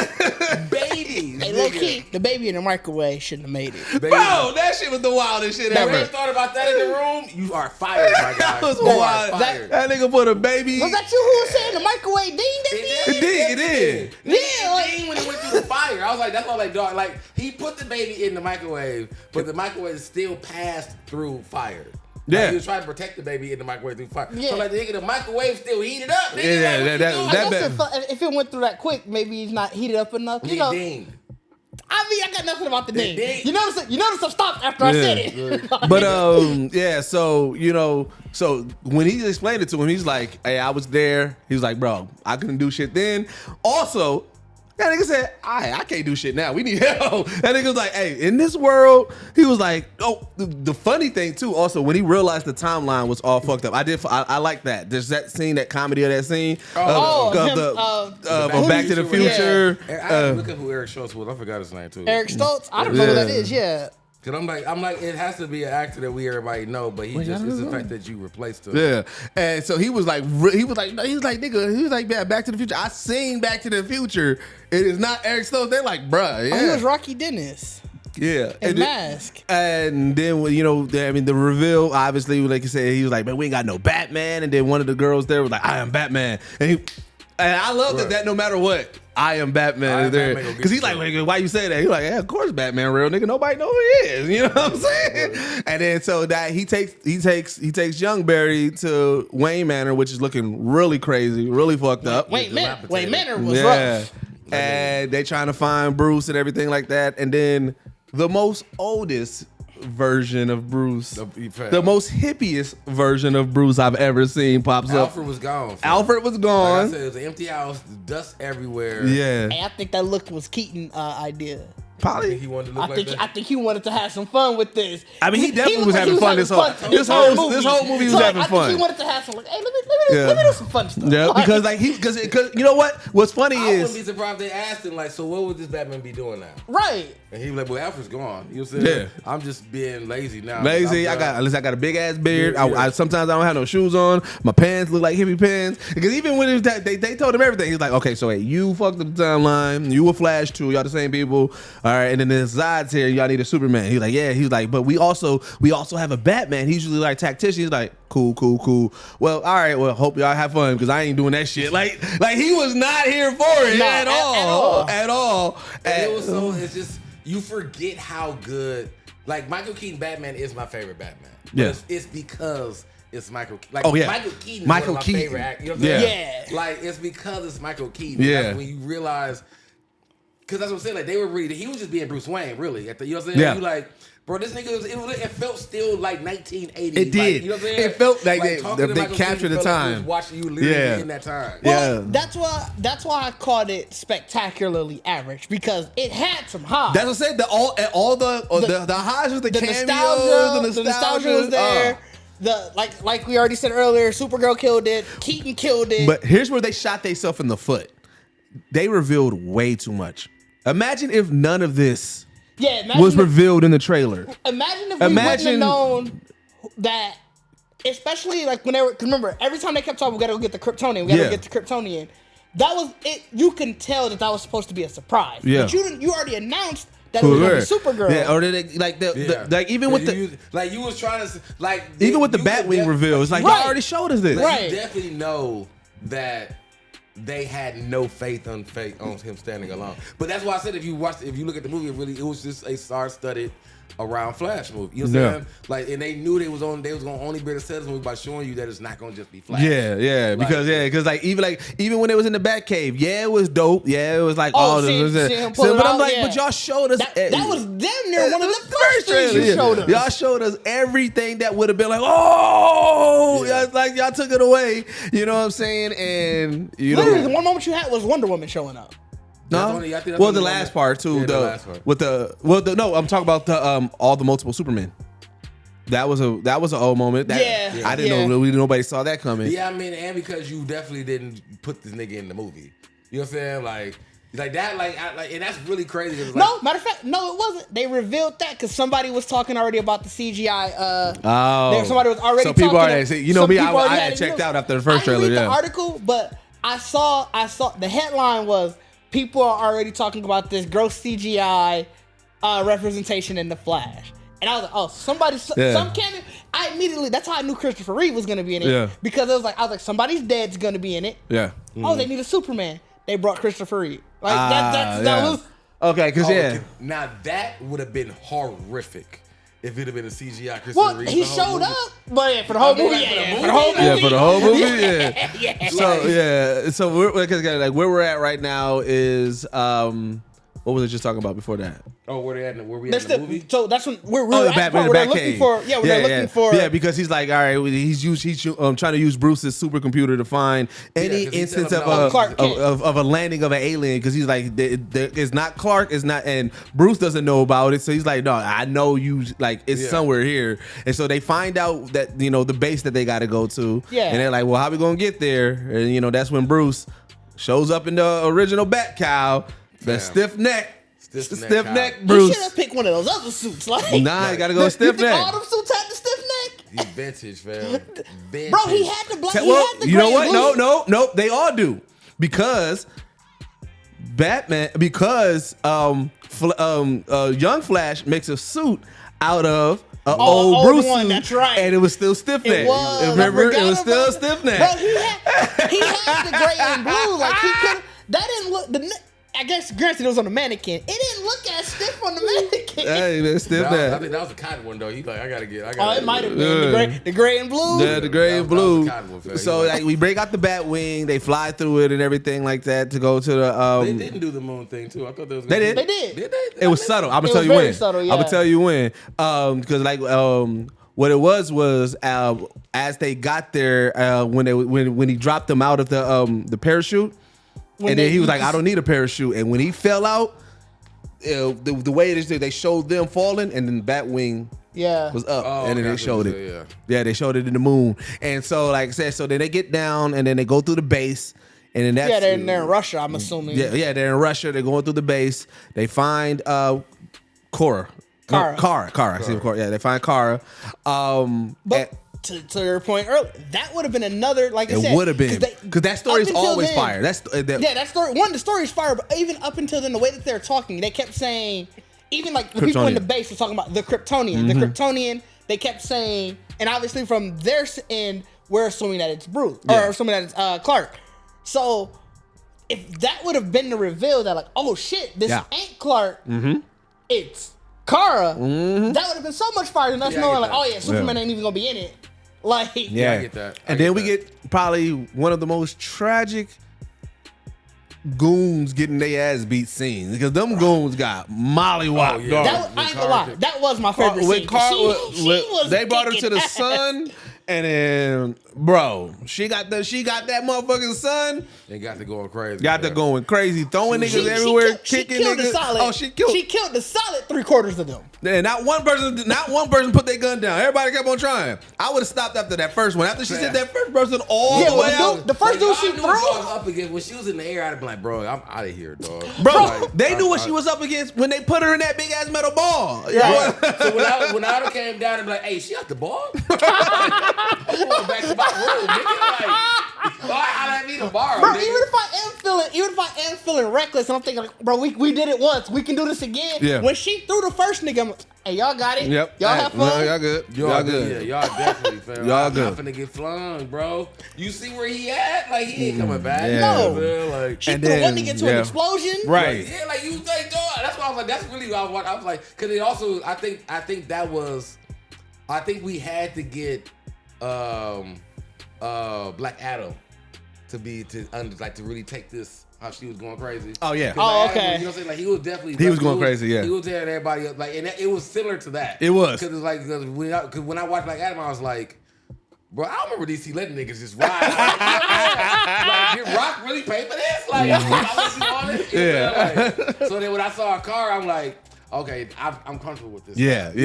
Babies. Hey, low key, the baby in the microwave shouldn't have made it. Bro, that shit was the wildest shit ever. You ever thought about that in the room? You are fired, my guy. That was wild. That nigga put a baby. Was that you who was saying the microwave dinged It did. Yeah, like, when it went through the fire, I was like, that's all like dog. Like, he put the baby in the microwave, but the microwave still passed through fire. Yeah, like, he was trying to protect the baby in the microwave through fire. Yeah. So like the microwave still heated up. If it went through that quick, maybe he's not heated up enough. You know. Dinged. I mean, I got nothing about the ding. You notice I stopped after I said it. But so when he explained it to him, he's like, hey, I was there. He was like, bro, I couldn't do shit then. Also, that nigga said, I can't do shit now. We need help. That nigga was like, hey, in this world, he was like, oh, the funny thing too, also, when he realized the timeline was all fucked up, I like that. There's that scene, that comedy of that scene. Back to the Future. Yeah. Look at who Eric Stoltz was. I forgot his name too. Eric Stoltz? I don't know who that is, yeah. Cause I'm like, it has to be an actor that everybody know, but it's the fact that you replaced him. Yeah, and so he was like, Back to the Future. I seen Back to the Future. It is not Eric Stoltz. They're like, bruh, yeah. He was Rocky Dennis. Yeah, and Mask. And then the reveal. Obviously, like you said, he was like, man, we ain't got no Batman. And then one of the girls there was like, I am Batman. And I love that no matter what, I am Batman is there. Because he's like, why you say that? He's like, yeah, of course Batman real nigga. Nobody know who he is. You know what I'm saying? And then so that he takes young Barry to Wayne Manor, which is looking really crazy, really fucked up. Wayne Manor was rough. and they trying to find Bruce and everything like that. And then the most oldest version of Bruce, the most hippiest version of Bruce I've ever seen pops up. Alfred was gone. Alfred was gone. Like I said, it was an empty house, dust everywhere. Yeah. Hey, I think that look was Keaton idea. Probably. He wanted to look I think he wanted to have some fun with this. I mean, he definitely was looked having fun this whole movie. This whole movie was having fun. I think he wanted to have some like, hey, let me do some fun stuff. Yeah, because because you know what? What's funny I is wouldn't be surprised they asked him like, so what would this Batman be doing now? Right. And he was like, well, Alfred's gone. You know what I'm saying? Yeah. I'm just being lazy now. lazy. I got a big ass beard. I sometimes I don't have no shoes on. My pants look like hippie pants. Because even when it was that, they told him everything. He's like, okay, so hey, you fucked up the timeline. You were Flash too. Y'all the same people. All right, and then there's Zod's here. Y'all need a Superman. He's like, yeah. He's like, but we also have a Batman. He's usually like tactician. He's like, cool. Well, all right. Well, hope y'all have fun because I ain't doing that shit. Like he was not here for it at all. And it was so. It's just you forget how good. Like Michael Keaton Batman is my favorite Batman. Yeah. It's because it's Michael. Like Michael Keaton is one of my favorite actors. You know what I'm saying? Yeah. Like it's because it's Michael Keaton. Yeah. That's when you realize. Because that's what I'm saying. Like they were really. He was just being Bruce Wayne. Really. You know what I'm saying? Yeah. You like. Bro, this nigga, it felt still like 1980. It did. Like, you know what I'm saying? It felt like talking to they Michael captured Keaton the felt like he time. was watching you literally in that time. Well, that's why I called it spectacularly average because it had some highs. That's what I said. All the highs was the cameos, the nostalgia was there. Like we already said earlier, Supergirl killed it. Keaton killed it. But here's where they shot themselves in the foot. They revealed way too much. Imagine if none of this was revealed in the trailer. Imagine if we wouldn't have known that, especially like when they were. Remember, every time they kept talking, we gotta go get the Kryptonian. We gotta get the Kryptonian. That was it. You can tell that was supposed to be a surprise. Yeah. But you already announced that it was gonna be Supergirl. Yeah, or they, like even with you was trying to like even with the Batwing reveal, it's like y'all already showed us this. Right. You definitely know that. They had no faith on him standing alone. But that's why I said if you look at the movie, it was just a star-studded around Flash movie. You know what I'm saying? Like, and they knew they was gonna only be able to sell this movie by showing you that it's not gonna just be Flash. Because even when it was in the Batcave, it was dope. Yeah, it was like all this. But I'm like, but y'all showed us that was damn near one of the first things you showed us. Y'all showed us everything that would have been like, like y'all took it away. You know what I'm saying? And literally the one moment you had was Wonder Woman showing up. No, the last part too. I'm talking about the all the multiple Supermen. That was an old moment. I didn't know nobody saw that coming. Yeah, I mean, and because you definitely didn't put this nigga in the movie. You know what I'm saying? Like that, and that's really crazy. Like, no, matter of fact, no, it wasn't. They revealed that because somebody was talking already about the CGI. Somebody was already. So people talking already, you know me, I had checked out after the first trailer. I didn't read the article, but I saw the headline was. People are already talking about this gross CGI representation in the Flash, and I was like, "Oh, some canon." I immediately that's how I knew Christopher Reeve was going to be in it because I was like, "Somebody's dead's going to be in it." Yeah. Oh, they need a Superman. They brought Christopher Reeve. Like that was okay. Because now that would have been horrific. If it had been a CGI Christopher Reeve. He showed up, but for the whole movie, for the whole movie, So where we're at right now is what was I just talking about before that? Oh, where they at? Where we at in the movie? So that's when we're the looking for. Yeah, we're looking for. Yeah, because he's like, all right, he's trying to use Bruce's supercomputer to find any instance of a landing of an alien. Because he's like, it's not Clark, it's not, and Bruce doesn't know about it. So he's like, no, I know you. Like, it's somewhere here. And so they find out that the base that they got to go to. Yeah, and they're like, well, how we gonna get there? And that's when Bruce shows up in the original Batcow, the stiff neck. Stiff neck, Bruce. You should have picked one of those other suits. Like, you gotta go stiff neck. All them suits had the stiff neck. He's vintage, fam. Vintage. Bro, he had the black. You know what? No, they all do because Batman. Because Young Flash makes a suit out of old Bruce one, that's right. And it was still stiff neck. Remember, it was still stiff neck. Bro, he had the gray and blue. Like he could. That didn't look. I guess granted it was on the mannequin. It didn't look as stiff on the mannequin. Hey, that's stiff. I think that was a cotton one though. He like, I gotta get. It might have been the gray and blue. Yeah, the gray and blue. That was a cotton one, So like, we break out the bat wing. They fly through it and everything like that to go to the. They didn't do the moon thing too. I thought they was. They did. They did. Did they? It was subtle. I'm gonna tell you when. Subtle, yeah. I'm gonna tell you when. Because like what it was as they got there when he dropped them out of the parachute, and then he was like, I don't need a parachute. And when he fell out, the way it is, they showed them falling, and then the bat wing was up, and then they showed it. Yeah, they showed it in the moon. And so, like I said, so then they get down, and then they go through the base. And then that's, they're in Russia, I'm assuming. Yeah, they're in Russia. They're going through the base. They find Kara. I see Kara. Yeah, they find Kara. But to your point earlier, that would have been another, like I said. It would have been. Because that story is always fire. That story, the story is fire, but even up until then, the way that they're talking, they kept saying, even like the people in the base were talking about the Kryptonian. Mm-hmm. The Kryptonian, they kept saying, and obviously from their end, we're assuming that it's Bruce, or assuming that it's Clark. So if that would have been the reveal that like, oh shit, this ain't Clark, it's Kara, that would have been so much fire than us knowing like, oh yeah, Superman ain't even gonna be in it. Like, I get that. And then we get probably one of the most tragic goons getting their ass beat scenes, because them goons got mollywopped. I ain't gonna lie, that was my favorite scene. She was they brought her to the sun. And then, bro, she got that motherfucking son. They got to going crazy. Throwing niggas everywhere, kicking niggas. She killed the solid 3/4 of them. And not one person put their gun down. Everybody kept on trying. I would have stopped after that first one. After she sent that first person all the way out. The first dude she threw up against, when she was in the air, I'd have been like, bro, I'm out of here, dog. Bro, they knew what she was up against when they put her in that big ass metal ball. Yeah. So when I came down and be like, hey, she got the ball? I'm going back to my room, nigga. Like, I need a bar, bro. Nigga. Even if I am feeling reckless, and I'm thinking, like, bro, we did it once, we can do this again. Yeah. When she threw the first nigga, I'm like, hey, y'all got it. Yep. Y'all have fun. Y'all good. Y'all good. Yeah, y'all definitely, fam. Y'all good. I'm finna get flung, bro. You see where he at? Like, he ain't coming back. Yeah. No. Like, she threw one nigga into an explosion. Right. Yeah, like you think, dog. That's why I was like, that's really what I was like, because it also, I think that was, I think we had to get Black Adam to really take this, how she was going crazy. Oh yeah. Oh, okay. Adam, you know what I'm saying? Like, he was definitely he was going crazy. Yeah. He was tearing everybody up. Like, and it was similar to that. It was, because it's like, because when I watched Black Adam, I was like, bro, I don't remember DC letting niggas just ride. Like, did Rock really pay for this? Like, I on it. Yeah. So then when I saw a car, I'm like, okay, I'm comfortable with this. Yeah. This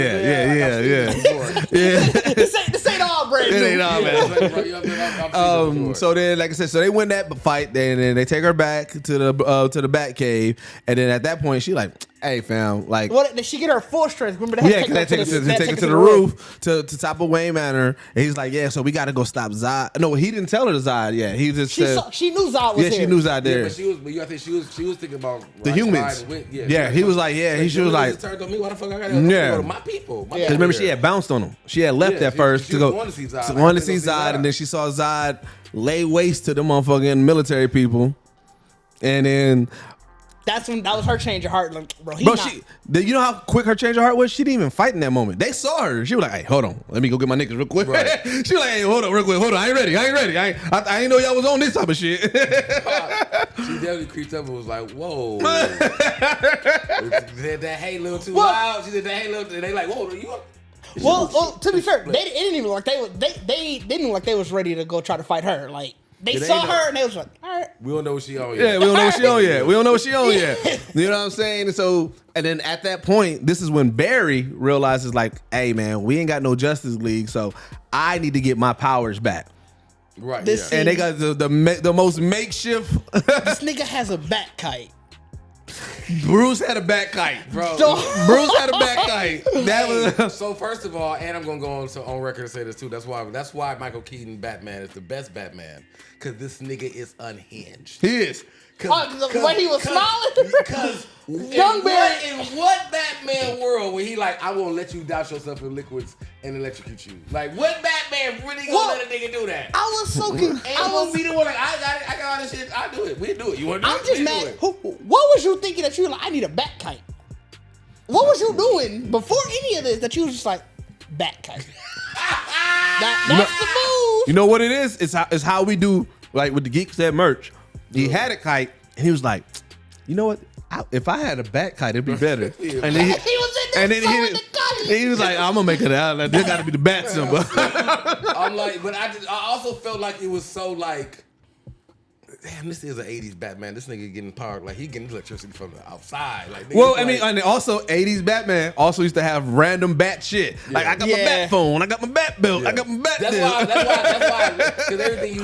ain't all brand new. It ain't all, man. So then, like I said, so they win that fight, and then they take her back to the Bat Cave, and then at that point, she like, hey, fam, like, what? Did she get her full strength? Remember that? Yeah, they take her to the roof to top of Wayne Manor, and he's like, yeah, so we got to go stop Zod. No, he didn't tell her to Zod. Yeah, he just said she knew Zod was here. Yeah, she knew Zod there. Yeah, I think she was thinking about the humans. Yeah, he was like, yeah, she was like, turned on me. Why the fuck I gotta go to my people? Because remember, she had bounced on him. She had left at first to go wanted to see Zod. Wanted to see Zod, and then she saw Zod lay waste to the motherfucking military people, and then. That was her change of heart, like, bro. You know how quick her change of heart was? She didn't even fight in that moment. They saw her. She was like, "Hey, hold on, let me go get my niggas real quick." Right. She was like, "Hey, hold on, real quick, hold on. I ain't ready. I ain't know y'all was on this type of shit." She definitely creeped up and was like, "Whoa." She said that hey little too loud. She said that hey little. And they like, "Whoa, you." Well, to be fair, they didn't even look like they didn't look like they was ready to go try to fight her. Like. They saw her and they was like, all right. We don't know what she on yet. Yeah, we don't know what she on yet. We don't know what she on yet. You know what I'm saying? And so, and then at that point, this is when Barry realizes like, hey man, we ain't got no Justice League, so I need to get my powers back. Right. And they got the most makeshift. This nigga has a bat kite. Bruce had a bat kite, bro. Bruce had a bat kite. That was so. First of all, and I'm gonna go on record and say this too. That's why Michael Keaton Batman is the best Batman, because this nigga is unhinged. He is. The way he was smiling. Because in what Batman world where he like, I won't let you douse yourself in liquids and electrocute you? Like, what Batman Batman really gonna let a nigga do that? I was so confused. I was be the one like, I got it. I got all this shit. I'll do it. We'll do it. You want to do it? I'm just mad. What was you thinking that you were like, I need a bat kite? What was you doing before any of this that you was just like, bat kite? That's the move. You know what it is? It's how we do, like with the Geekset merch. He had a kite, and he was like, you know what? If I had a bat kite, it'd be better. And then he was in there throwing the kite. He was like, I'm gonna make it out. There got to be the bat symbol. I'm like, but I also felt like it was so like, damn, this is an 80s Batman. This nigga getting power, like he getting electricity from the outside. Like, well, I mean, and also 80s Batman also used to have random bat shit. Yeah. Like I got my bat phone, I got my bat belt, I got my bat. That's why, because everything he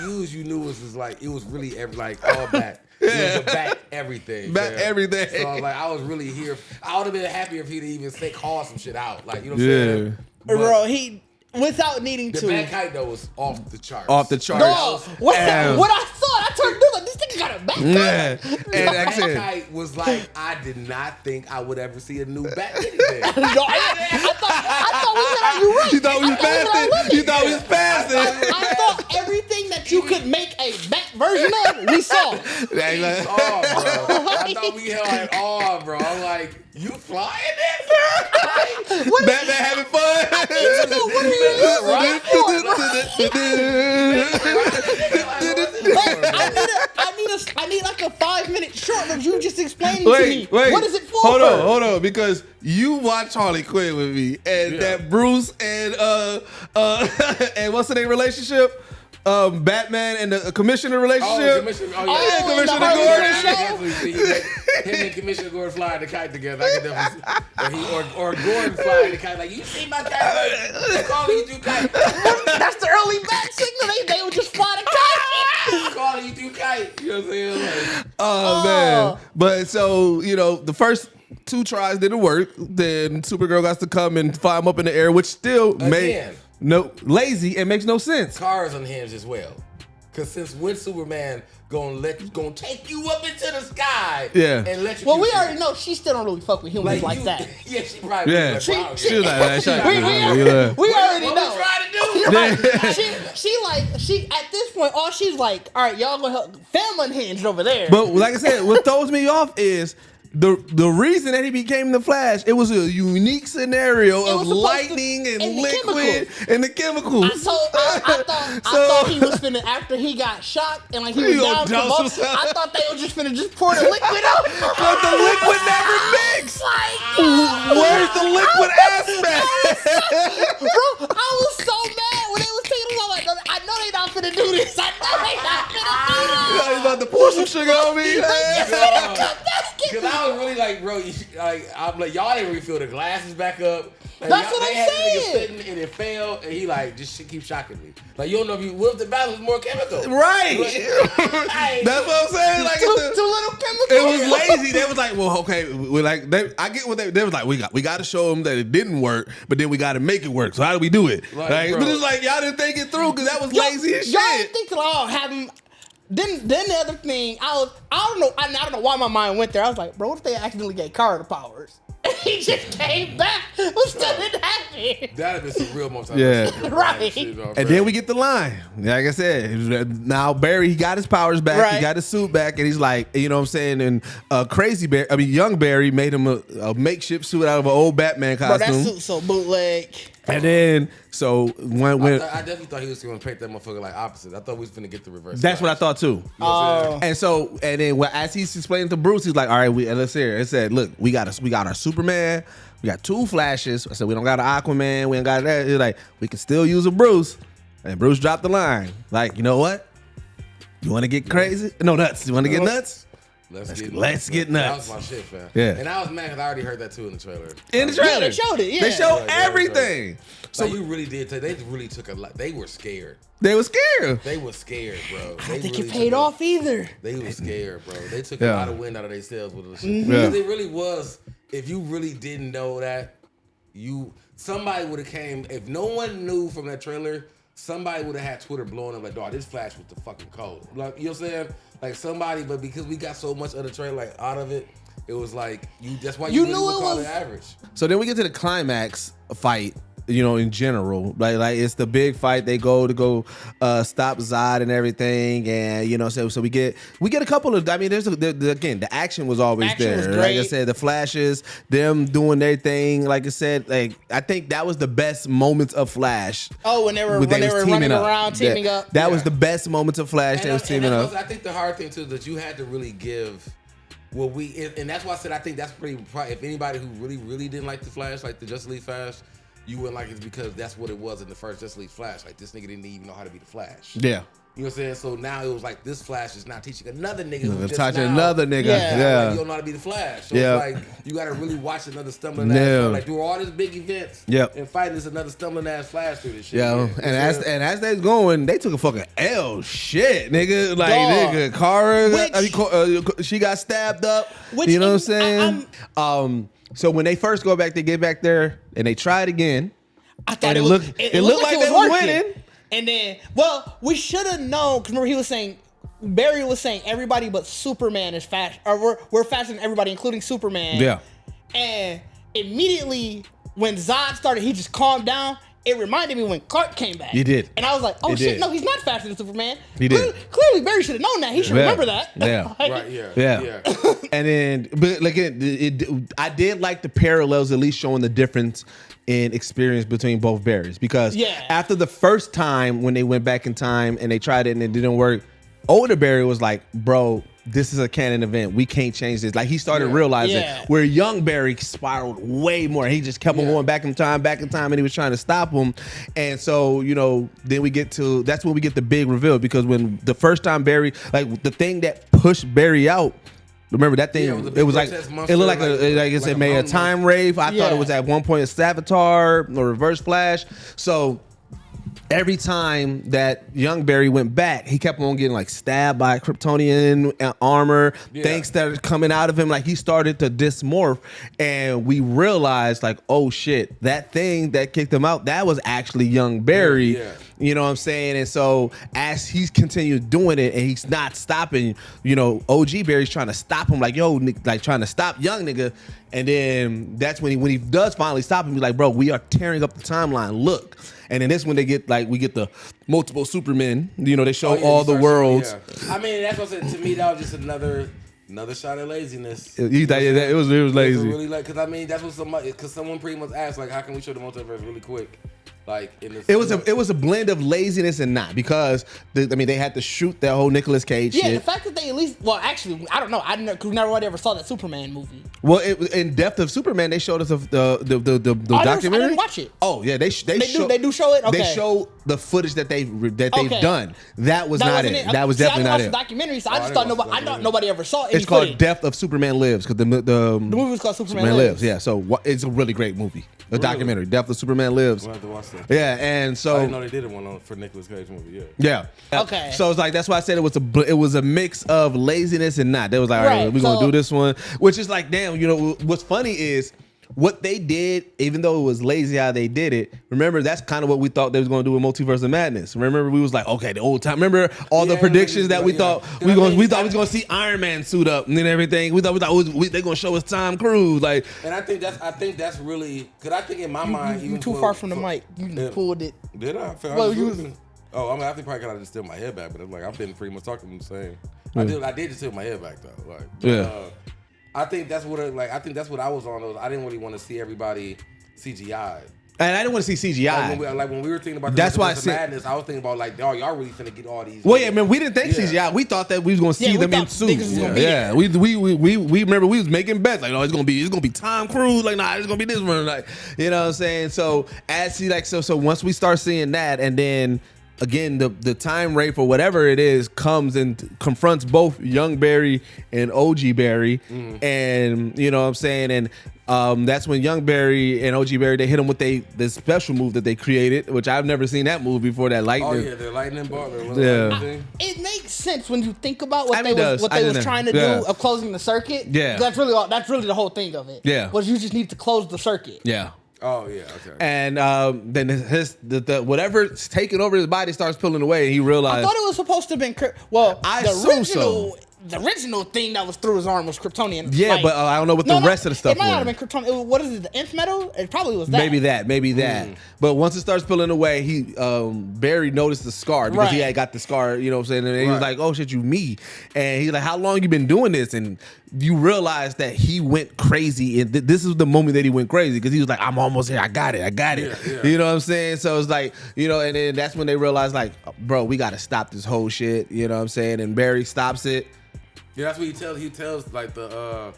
used, you knew was like it was really all bat. It was a bat everything. Bat everything. So like I was really here. I would have been happier if he'd even called some shit out. Like, you know what I'm saying? But bro, he without needing to. The bat kite though was off the charts. Off the charts. No, what I saw, I turned to like, this nigga got a bat kite. Yeah. And the bat kite was like, I did not think I would ever see a new bat anything. No, I thought we had you right. You thought we was past it. You thought we was past it. I thought everything that you could make a bat version of, we saw. Bro. I thought we had all, bro. I'm like, you flying that? Batman having fun. I need like a 5-minute short of you just explaining to me. What is it for? Hold on, because you watch Harley Quinn with me, and that Bruce and and what's the name relationship? Batman and the Commissioner relationship. Commissioner Gordon. Him and Commissioner Gordon flying the kite together. I could definitely or Gordon flying the kite. Like, you see my kite? Like, calling you through kite. That's the early bat signal. They would just fly the kite. Calling you through kite. You know what I'm saying? Like, man. But so, the first 2 tries didn't work. Then Supergirl got to come and fly him up in the air, which still made lazy and makes no sense. Cars unhinged as well. Cause since when Superman gonna take you up into the sky and let you? Well, we already know she still don't really fuck with humans like that. Yeah, she probably. Yeah, she was like that. We already know. What we trying to do? She at this point, all she's like, all right, y'all gonna help film unhinged over there. But like I said, what throws me off is the reason that he became the Flash. It was a unique scenario of lightning and liquid and the chemicals. I thought he was finna, after he got shot and like he was down to I thought they were just finna just pour the liquid out. But the liquid never mixed. Where's the liquid aspect? Bro, I was so mad when they was taking it. I'm like, I know they not finna do this. I know they not finna do this. He's about to pour some sugar on me. Cause I was really like, bro, I'm like, y'all didn't refill the glasses back up. Like, that's what I'm saying. Nigga sitting and it fell, and he like just shit keep shocking me. Like, you don't know if the battle was more chemical. Right. That's what I'm saying. Like too little chemical. It was lazy. They was like, well, okay, we're like, I get what they was like. We got to show them that it didn't work, but then we got to make it work. So how do we do it? Like, but it's like y'all didn't think it through because that was lazy as shit. Y'all didn't think have him. Then the other thing, I don't know why my mind went there. I was like, bro, what if they accidentally gave Kara the powers? And he just came back. What still didn't happen? That'd have been some real moments. Right. And then we get the line. Like I said, now Barry, he got his powers back. Right. He got his suit back, and he's like, you know what I'm saying? And young Barry made him a makeshift suit out of an old Batman costume. Bro, that suit's so bootleg. And then, so when I definitely thought he was going to paint that motherfucker like opposite. I thought we was going to get the reverse. That's what I thought too. And then as he's explaining to Bruce, he's like, all right, let's hear it. It said, look, we got our Superman, we got 2 Flashes. I said, we don't got an Aquaman, we ain't got that. He's like, we can still use a Bruce. And Bruce dropped the line. Like, you know what? You want to get crazy? No, nuts. You want to get nuts? Let's get nuts. That was my shit, fam. Yeah. And I was mad because I already heard that too in the trailer. In the trailer. Yeah, they showed it. Yeah. They showed everything. So you really did. They really took a lot. They were scared. They were scared. They were scared, bro. I don't think it paid off either. They were scared, bro. They took a lot of wind out of themselves with this shit. Because it really was, if you really didn't know that, somebody would have came, if no one knew from that trailer, somebody would have had Twitter blowing up like, dog, this Flash was the fucking code. Like, you know what I'm saying? Like somebody, but because we got so much of the trailer like out of it, it was like that's why you really knew it call it average. So then we get to the climax fight. in general. Like it's the big fight. They go stop Zod and everything, and so we get a couple of. I mean, again, the action was always there. Was great. Like I said, the flashes, them doing their thing. Like I said, like I think that was the best moments of Flash. Oh, when they were running around teaming up. That was the best moments of Flash. They was teaming up. I think the hard thing too is that you had to really give. Well, and that's why I said I think that's pretty. If anybody who really didn't like the Flash, like the Justice League Flash, you wouldn't like it because that's what it was in the first Justice League Flash. Like this nigga didn't even know how to be the Flash. Yeah. You know what I'm saying? So now it was like this Flash is now teaching another nigga who's just touching now, another nigga. Yeah. Like, you don't know how to be the Flash. So it's like you gotta really watch another stumbling ass. Like do all these big events and fighting this another stumbling ass Flash through this shit. Yeah. And as they was going, they took a fucking L shit, nigga. Like nigga, Kara she got stabbed up. You know what I'm saying? So when they first go back, they get back there and they try it again. I thought it looked like they was winning. And then, we should have known, because remember Barry was saying everybody but Superman is fast, or we're faster than everybody, including Superman. Yeah. And immediately, when Zod started, he just calmed down. It reminded me when Clark came back. He did. And I was like, oh shit, no, he's not faster than Superman. He did. Clearly, Barry should have known that. He should remember that. Yeah. Right, yeah. And then, but like, I did like the parallels, at least showing the difference in experience between both Barrys, because after the first time when they went back in time and they tried it and it didn't work, older Barry was like, bro, this is a canon event. We can't change this. Like he started realizing where young Barry spiraled way more. He just kept on going back in time, and he was trying to stop him. And so, then that's when we get the big reveal, because when the first time Barry, like the thing that pushed Barry out, remember that thing? It was like monster, it looked like it made a time rave. I thought it was at one point a Savitar or Reverse Flash. So every time that young Barry went back, he kept on getting like stabbed by Kryptonian armor. Things started coming out of him. Like he started to dysmorph, and we realized like, oh shit, that thing that kicked him out, that was actually young Barry. You know what I'm saying? And so as he's continued doing it and he's not stopping, OG Barry's trying to stop him, like, yo, like trying to stop young nigga. And then that's when he does finally stop him, he's like, bro, we are tearing up the timeline. Look. And then this when we get the multiple Supermen. They show all the worlds. I mean, that's what I said. To me, that was just another shot at laziness. It was lazy. Really, because I mean, that's what because someone pretty much asked, like, how can we show the multiverse really quick? Like in this, it was a blend of laziness and not, because they had to shoot that whole Nicolas Cage shit. The fact that they at least, actually, I don't know, because nobody ever saw that Superman movie. Well, in Depth of Superman, they showed us the documentary. I didn't watch it. Oh yeah, they do show it. Okay. They show the footage that they've done. That was not it. That was definitely not it. The documentary, so I just thought nobody ever saw it. It's called Depth of Superman Lives, because the movie was called Superman Lives. Yeah, so it's a really great movie. A documentary, Depth of Superman Lives. We'll have to watch that. Yeah, and so I didn't know they did one for Nicolas Cage movie. Yeah. Okay. So it's like, that's why I said it was a mix of laziness and not. They was like, all right, we're gonna do this one, which is like, damn. What's funny is what they did, even though it was lazy how they did it. Remember, that's kind of what we thought they was going to do with Multiverse of Madness. Remember, we was like, okay, the old time. Remember all the predictions that we thought we thought we was going to see Iron Man suit up and everything. We thought they're going to show us Tom Cruise, like. And I think that's really, because I think in my mind, you too far from the mic. You pulled it. Did I? I think probably because I just tilt my head back, but like I've been pretty much talking the same. I did just tilt my head back though. Like, I think that's what I was on. I didn't really want to see everybody CGI. And I didn't want to see CGI. Like when we were thinking about that's why Madness, I was thinking about like, oh, y'all really finna get all these. Well, yeah, man, we didn't think CGI. We thought that we was gonna see them in suits. Yeah, we remember we was making bets like, oh, it's gonna be Tom Cruise. Like, nah, it's gonna be this one. Like, you know what I'm saying? So so once we start seeing that, and then again, the time rate for whatever it is comes and confronts both young Barry and OG Barry, and you know what I'm saying, and that's when young Barry and OG Barry, they hit him with the special move that they created, which I've never seen that move before. That lightning. Oh yeah, the lightning ball. It makes sense when you think about what they was trying to do of closing the circuit. Yeah, that's really the whole thing of it. Yeah, was you just need to close the circuit. Yeah. Oh yeah, okay. And then the whatever's taking over his body starts pulling away, and he realized. I thought it was supposed to have been. Well, I assume so. the original thing that was through his arm was Kryptonian. Yeah, like, but I don't know what the rest of the stuff It might not have was. been Kryptonian. What is it? The nth metal? It probably was that. Maybe that. But once it starts pulling away, he Barry noticed the scar because he had got the scar. You know what I'm saying? And he was like, "Oh shit, you me?" And he's like, "How long you been doing this?" And you realize that he went crazy, and this is the moment that he went crazy because he was like, "I'm almost here. I got it. Yeah. You know what I'm saying? So it's like, you know, and then that's when they realize, like, bro, we got to stop this whole shit. You know what I'm saying? And Barry stops it. Yeah, that's what he tells. He tells like the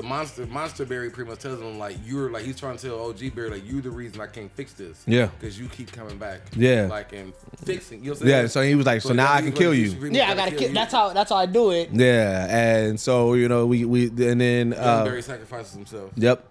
monster Barry pretty much tells him like you're like he's trying to tell OG Barry like you're the reason I can't fix this. Yeah, because you keep coming back. Yeah, like and fixing. You know what I'm saying? Yeah, so he was like, so now I can kill you. Yeah, I gotta kill. That's how I do it. Yeah, and so you know we and then Barry sacrifices himself. Yep,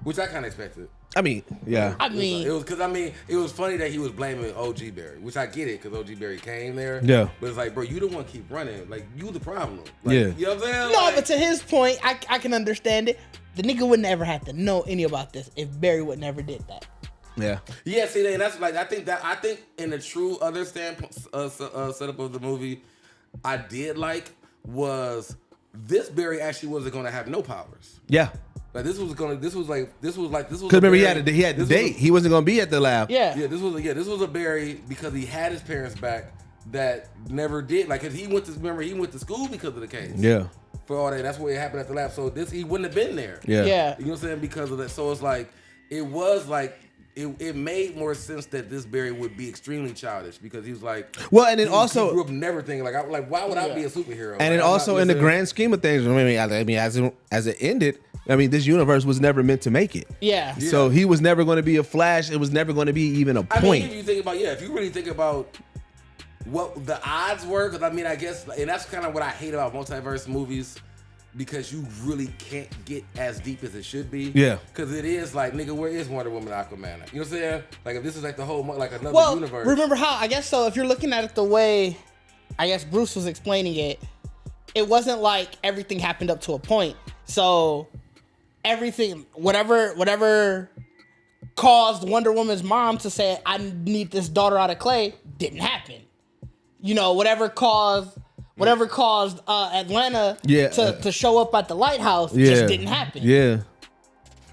which I kind of expected. I mean, yeah. It was because it was funny that he was blaming OG Barry, which I get it because OG Barry came there. Yeah. But it's like, bro, you don't want to keep running. Like, you the problem. Like, Yeah. You know what I'm saying? No, like, but to his point, I can understand it. The nigga wouldn't ever have to know any about this if Barry would never did that. Yeah. Yeah. See, and that's like I think in the true other standpoint setup of the movie, I did like was this Barry actually wasn't going to have no powers. Yeah. Like this was because remember he had the date. He wasn't gonna be at the lab. Yeah. This was a Barry because he had his parents back that never did. Like, cause he went to school because of the case. Yeah. For all that, that's what happened at the lab. So he wouldn't have been there. Yeah. Yeah. You know what I'm saying? Because of that. So it's like it was like. It made more sense that this Barry would be extremely childish because he was like, well, and then he also grew up never thinking like why would I be a superhero? And then also in the grand scheme of things, I mean, as it ended, I mean, this universe was never meant to make it. Yeah. So he was never going to be a Flash. It was never going to be even a point. I mean, if you think about if you really think about what the odds were, because I mean, I guess, and that's kind of what I hate about multiverse movies. Because you really can't get as deep as it should be. Yeah. Because it is like, nigga, where is Wonder Woman, Aquaman? You know what I'm saying? Like, if this is like the whole, like another universe. Remember how, I guess so, if you're looking at it the way, I guess Bruce was explaining it, it wasn't like everything happened up to a point. So, everything, whatever caused Wonder Woman's mom to say, I need this daughter out of clay, didn't happen. You know, whatever caused Atlanta to show up at the lighthouse just didn't happen. Yeah.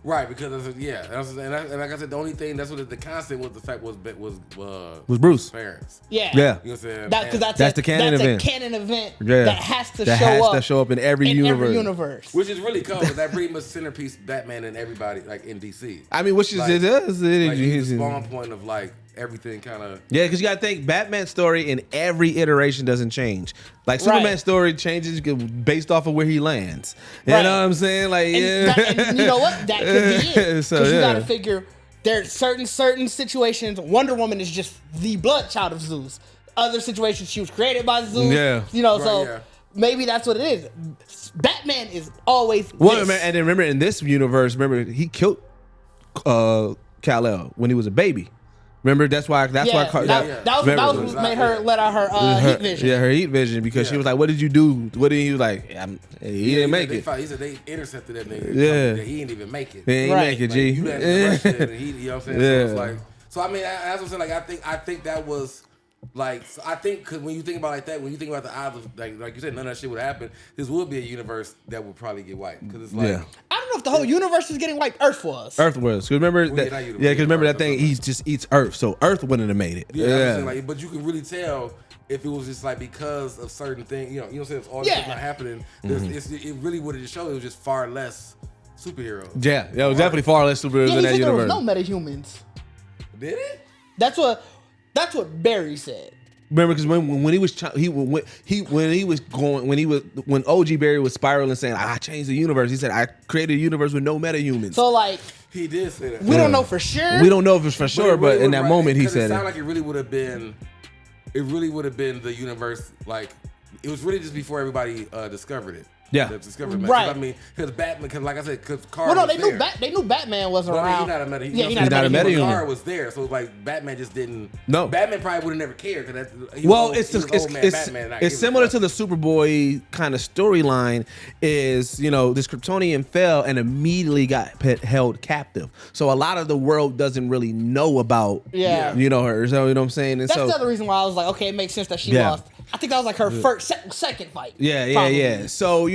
Right, because and like I said, the only thing that's what the constant was the fact was Bruce parents. Yeah. Yeah. You know what I'm saying? Because that's the canon event. A canon event that has to show up in every universe. Which is really cool. Because that pretty much centerpiece Batman and everybody like in DC. I mean, which is like, it is. Like he's the spawn point of like everything kind of. Yeah, because you got to think Batman's story in every iteration doesn't change. Like Superman's story changes based off of where he lands. You know what I'm saying? Like, and you know what? That could be it. Because you got to figure there's certain situations. Wonder Woman is just the blood child of Zeus. Other situations, she was created by Zeus. Yeah. You know, maybe that's what it is. Batman is always. Well, and then remember in this universe, he killed Kal-El when he was a baby. Remember, that's why that was what made her let out her heat vision. Yeah, her heat vision because she was like, "What did you do?" What did he was like? He didn't make it. He said they intercepted that nigga. Yeah, he didn't even make it. He didn't make it. Like, G. You had to rush it, and he, you know what I'm saying? So it's like, so I mean, that's what I'm saying. Like, I think that was. Like, so I think because when you think about like that, when you think about the odds of like you said, none of that shit would happen. This would be a universe that would probably get wiped because it's like I don't know if the whole universe is getting wiped. Earth was. Because remember that thing. He just eats Earth, so Earth wouldn't have made it. Yeah. Like, but you can really tell if it was just like because of certain things. You know what I'm saying? It's all this shit not happening. It really would have just showed it was just far less superheroes. Yeah, it was definitely far less superheroes in that universe. There was no metahumans. Did it? That's what Barry said. Remember, because when OG Barry was spiraling saying I changed the universe, he said I created a universe with no metahumans. So like he did say that. We don't know for sure. We don't know if it's for sure, but in that moment he said it. Sounded like it really would have been. It really would have been the universe. Like it was really just before everybody discovered it. Yeah, right. I mean, because Batman, because like I said, because Carr. Well, no, they knew Batman wasn't around. He's not a meta. Carr was there, so like Batman just didn't. No, Batman probably would have never cared because it's similar to the Superboy kind of storyline. Is this Kryptonian fell and immediately got held captive, so a lot of the world doesn't really know about her. So you know what I'm saying. And that's the other reason why I was like, okay, it makes sense that she lost. I think that was like her first, second fight. Yeah. probably. So,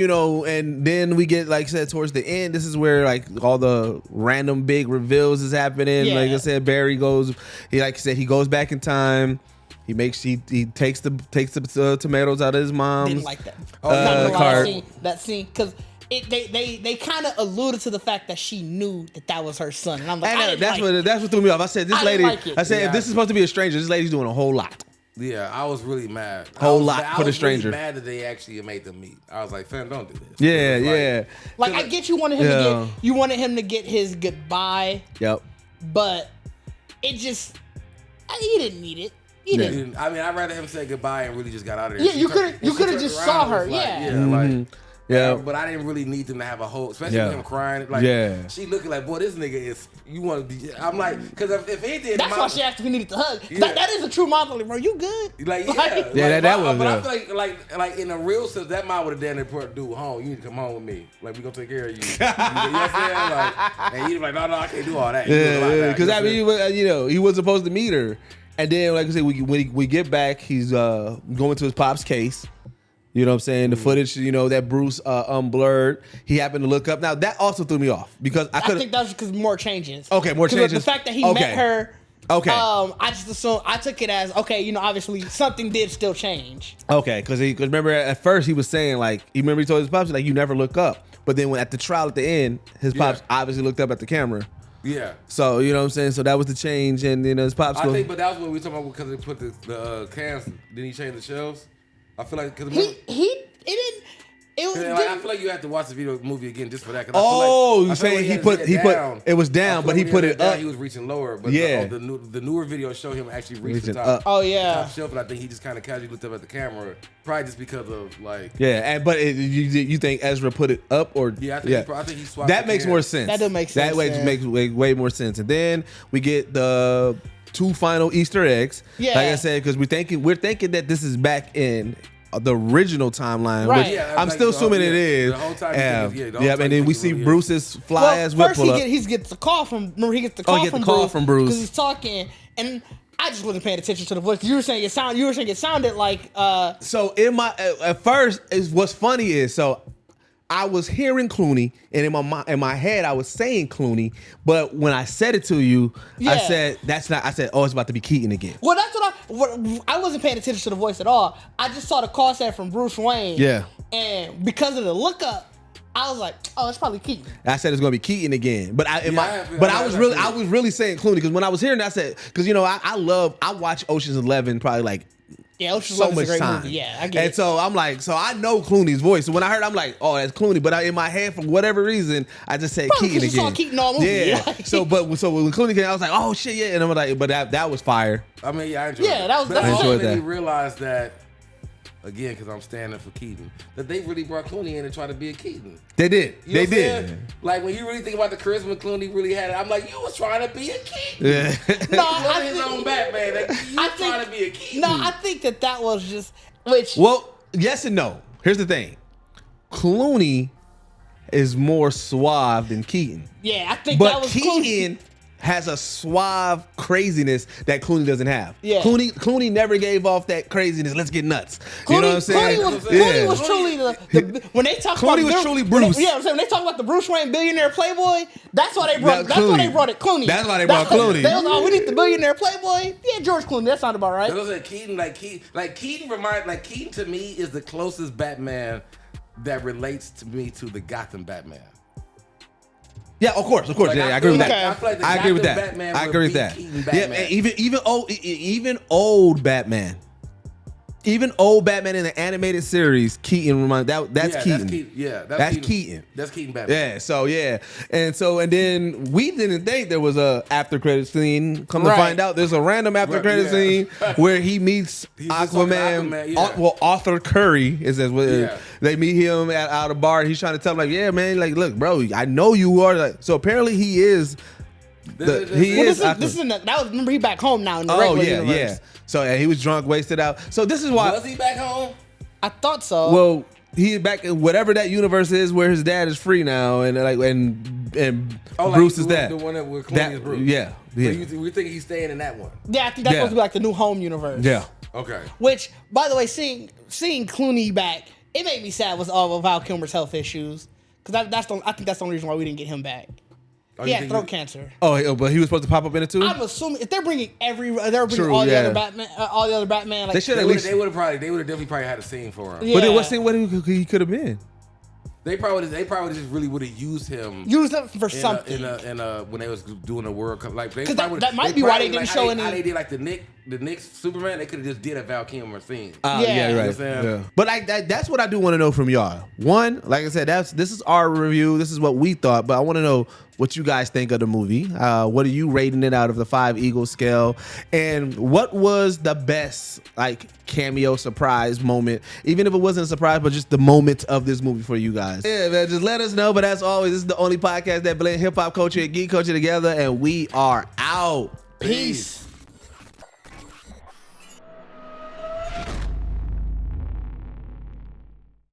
and then we get, like I said, towards the end, this is where like all the random big reveals is happening. Yeah. Like I said, Barry goes, he goes back in time. He takes the tomatoes out of his mom's. Didn't like that. Cart. That scene, because they kind of alluded to the fact that she knew that was her son, and I'm like, that's what threw me off. I said, this lady. like it. I said, if this is supposed to be a stranger, this lady's doing a whole lot. Yeah, I was really mad. Whole lot for the stranger. I was really mad that they actually made them meet. I was like, fam, don't do this. Yeah. Like, I get you wanted him to get his goodbye. Yep. But it just, he didn't need it. He didn't. I mean, I'd rather him say goodbye and really just got out of there. Yeah, you could have just saw her. Yeah. But I didn't really need them to have a whole, especially with him crying. Like, she looking like, boy, this nigga is. You want to be? I'm like, because if he did, that's why she asked if he needed to hug. Yeah. That is a true mom. Like, bro, you good? Like, that was. But I feel like in a real sense, that mom would have done that dude home. You need to come home with me. Like, we gonna take care of you. You know what I'm saying? Like, and he'd be like, no, I can't do all that. Because I mean, he was supposed to meet her, and then like I said, when we get back, he's going to his pop's case. You know what I'm saying? The footage, that Bruce blurred. He happened to look up. Now, that also threw me off because I think that was because more changes. Okay, more changes. The fact that he met her. Okay. I just assumed, I took it as, okay, obviously something did still change. Okay, because remember at first he was saying, like, he told his pops, like, you never look up. But then when at the trial at the end, his pops obviously looked up at the camera. Yeah. So, you know what I'm saying? So that was the change, and his pops but that was what we were talking about because they put the cans, didn't he change the shelves? I feel like because I feel like you have to watch the movie again just for that. You saying he put it was down, but he put it up. He was reaching lower, but the newer video showed him actually reach the top. Up. Oh yeah, top shelf, and I think he just kind of casually looked up at the camera, probably just because of like. Yeah, you think Ezra put it up or I think he swapped. That makes more sense. That does make sense. That makes way more sense. And then we get the 2 final Easter eggs. Yeah. Like I said, because we're thinking that this is back in the original timeline. Right. Which I'm still assuming it is. The whole time. And then we see Bruce's fly ass whip pull up. He gets the call from. Remember, he gets the call from Bruce because he's talking, and I just wasn't paying attention to the voice. You were saying it sounded like. So at first, what's funny is I was hearing Clooney, and in my head I was saying Clooney, but when I said it to you, I said that's not. I said, oh, it's about to be Keaton again. Well, that's what I wasn't paying attention to the voice at all. I just saw the call sign from Bruce Wayne. Yeah, and because of the lookup, I was like, oh, it's probably Keaton. I said it's gonna be Keaton again, but I was really saying Clooney because when I was hearing that, I said because I watch Ocean's 11 probably like. Yeah, Ocean's 11 is a great movie. Yeah, I get it. And so I'm like, I know Clooney's voice. So when I heard, I'm like, oh, that's Clooney. But in my head, for whatever reason, I just said Keaton again. Saw Keaton all movie. Yeah. So when Clooney came, I was like, oh shit, yeah. And I'm like, but that was fire. I mean, I enjoyed it. Yeah, that was. I enjoyed that. Realized that. Again, because I'm standing for Keaton, that they really brought Clooney in and tried to be a Keaton. They did. They did. Like when you really think about the charisma Clooney really had, I'm like, you was trying to be a Keaton. Yeah. No, his own Batman. Like, trying to be a Keaton. No, I think that was just Well, yes and no. Here's the thing. Clooney is more suave than Keaton. Yeah, I think that was Keaton has a suave craziness that Clooney doesn't have. Yeah. Clooney never gave off that craziness. Let's get nuts. You know what I'm saying? Clooney was truly when they talk about Clooney was truly Bruce. When they talk about the Bruce Wayne billionaire playboy, that's why they brought. That's why they brought it Clooney. That's why they brought Clooney. They was we need the billionaire playboy. Yeah, George Clooney. That sounded about right. Keaton to me is the closest Batman that relates to me to the Gotham Batman. Yeah, of course. Yeah, I agree with that. I agree with that. Batman I agree with that. Yeah, even old Batman. Even old Batman in the animated series, Keaton that's Keaton. That's Keaton. That's Keaton Batman. Yeah, and then we didn't think there was a after credit scene. Come to find out, there's a random after credit scene where he meets Aquaman. Arthur Curry is what they meet him out a bar. He's trying to tell him like, yeah, man, like, look, bro, I know you are. Like, so apparently he is. Remember he back home now in the regular universe. Yeah. So he was drunk, wasted out. So this is why. Was he back home? I thought so. Well, he back in whatever that universe is where his dad is free now, and Bruce is that. The one where Clooney is Bruce. Yeah. So we think he's staying in that one. Yeah, I think that's supposed to be like the new home universe. Yeah. Okay. Which, by the way, seeing Clooney back, it made me sad was all of Val Kilmer's health issues. Because I think that's the only reason why we didn't get him back. He had throat cancer. Oh, but he was supposed to pop up in it too. I'm assuming if they're bringing all the other Batman, like they should They would have definitely probably had a scene for him. Yeah. But then what scene? What he could have been? They probably just really would have used him for something. When they was doing the World Cup, like that might be why they didn't show any. How they did like the Knicks Superman, they could have just did a Val Kilmer scene. Yeah, right. Yeah. But that's what I do want to know from y'all. One, like I said, this is our review. This is what we thought, but I want to know what you guys think of the movie. What are you rating it out of the 5 Eagles scale? And what was the best cameo surprise moment? Even if it wasn't a surprise, but just the moment of this movie for you guys. Yeah, man, just let us know. But as always, this is the only podcast that blend hip hop culture and geek culture together, and we are out. Peace.